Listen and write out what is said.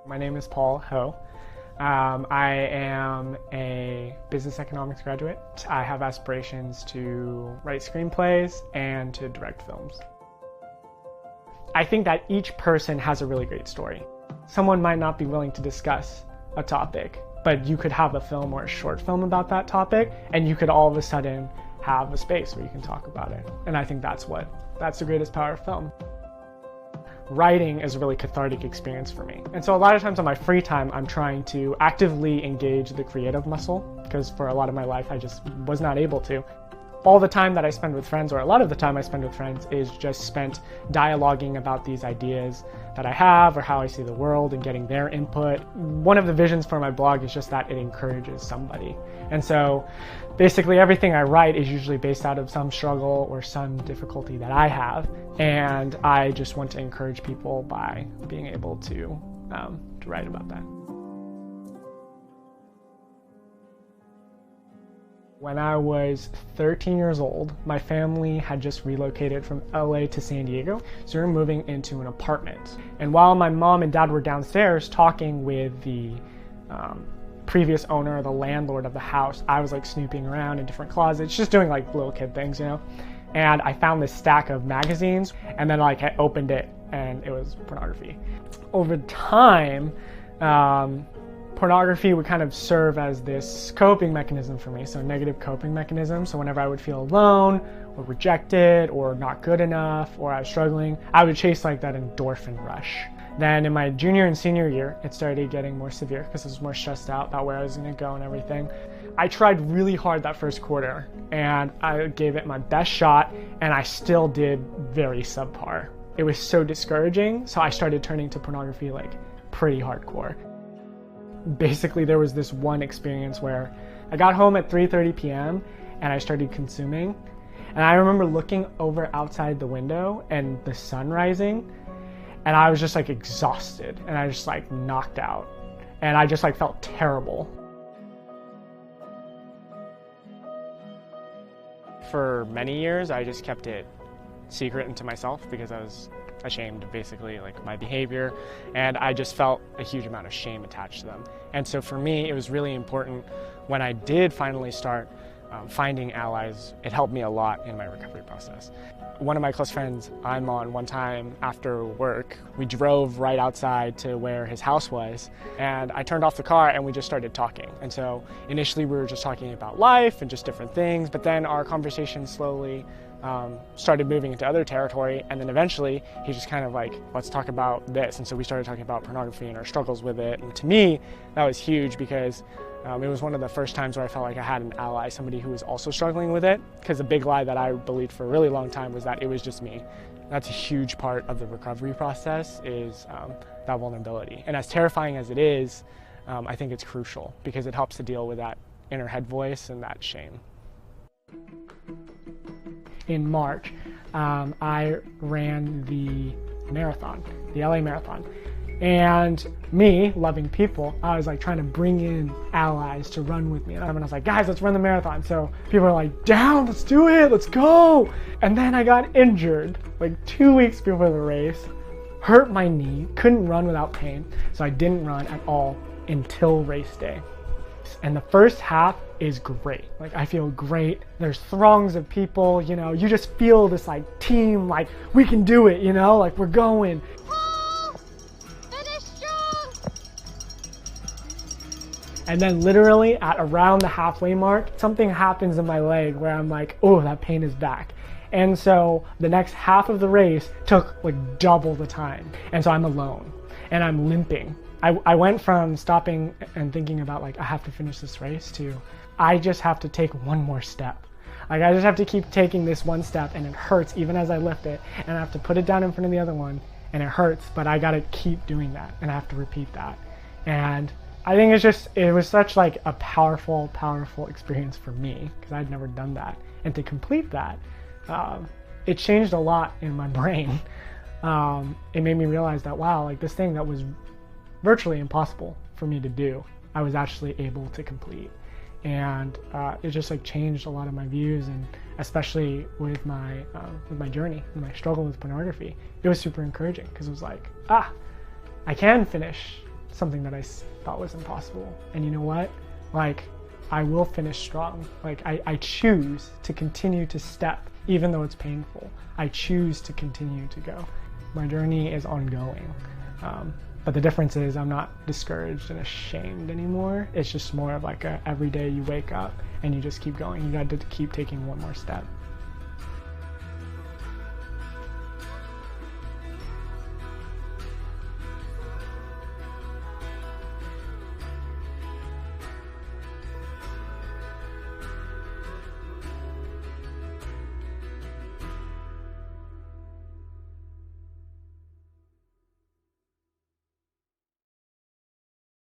My name is Paul Ho. I am a business economics graduate. I have aspirations to write screenplays and to direct films. I think that each person has a really great story. Someone might not be willing to discuss a topic, but you could have a film or a short film about that topic, and you could all of a sudden have a space where you can talk about it. And I think that's the greatest power of film. Writing is a really cathartic experience for me. And so a lot of times on my free time, I'm trying to actively engage the creative muscle, because for a lot of my life, I just was not able to. All the time that I spend with friends, or a lot of the time I spend with friends, is just spent dialoguing about these ideas that I have or how I see the world and getting their input. One of the visions for my blog is just that it encourages somebody. And so basically everything I write is usually based out of some struggle or some difficulty that I have. And I just want to encourage people by being able to write about that. When I was 13 years old, my family had just relocated from LA to San Diego, so we were moving into an apartment. And while my mom and dad were downstairs talking with the previous owner, the landlord of the house, I was like snooping around in different closets, just doing like little kid things, you know? And I found this stack of magazines, and then like I opened it, and it was pornography. Over time, pornography would kind of serve as this coping mechanism for me, so a negative coping mechanism. So whenever I would feel alone or rejected or not good enough or I was struggling, I would chase like that endorphin rush. Then in my junior and senior year, it started getting more severe because I was more stressed out about where I was going to go and everything. I tried really hard that first quarter and I gave it my best shot, and I still did very subpar. It was so discouraging, so I started turning to pornography like pretty hardcore. Basically, there was this one experience where I got home at 3:30 p.m. and I started consuming. And I remember looking over outside the window and the sun rising, and I was just like exhausted and I just like knocked out. And I just like felt terrible. For many years, I just kept it secret into myself because I was ashamed of basically like my behavior, and I just felt a huge amount of shame attached to them. And so for me, it was really important when I did finally start finding allies. It helped me a lot in my recovery process. One of my close friends, one time after work, we drove right outside to where his house was, and I turned off the car and we just started talking. And so initially we were just talking about life and just different things, but then our conversation slowly started moving into other territory, and then eventually he just kind of like, let's talk about this. And so we started talking about pornography and our struggles with it. And to me, that was huge because it was one of the first times where I felt like I had an ally, somebody who was also struggling with it, because a big lie that I believed for a really long time was that it was just me. That's a huge part of the recovery process, is that vulnerability. And as terrifying as it is, I think it's crucial because it helps to deal with that inner head voice and that shame. In March, I ran the marathon, the LA Marathon. And me, loving people, I was like trying to bring in allies to run with me. And I was like, guys, let's run the marathon. So people were like, down, let's do it, let's go. And then I got injured like 2 weeks before the race, hurt my knee, couldn't run without pain. So I didn't run at all until race day. And the first half is great. Like, I feel great. There's throngs of people, you know, you just feel this like team, like we can do it, you know, like we're going. Finish strong. And then literally at around the halfway mark, something happens in my leg where I'm like, oh, that pain is back. And so the next half of the race took like double the time. And so I'm alone and I'm limping. I went from stopping and thinking about like, I have to finish this race to, I just have to take one more step. Like, I just have to keep taking this one step, and it hurts even as I lift it, and I have to put it down in front of the other one, and it hurts, but I gotta keep doing that, and I have to repeat that. And I think it was such like a powerful experience for me, because I'd never done that. And to complete that, it changed a lot in my brain. It made me realize that, wow, like this thing that was virtually impossible for me to do, I was actually able to complete. And it just like changed a lot of my views, and especially with my journey, and my struggle with pornography. It was super encouraging because it was like, I can finish something that I thought was impossible. And you know what? Like, I will finish strong. Like, I choose to continue to step, even though it's painful. I choose to continue to go. My journey is ongoing. But the difference is I'm not discouraged and ashamed anymore. It's just more of like every day you wake up and you just keep going. You got to keep taking one more step.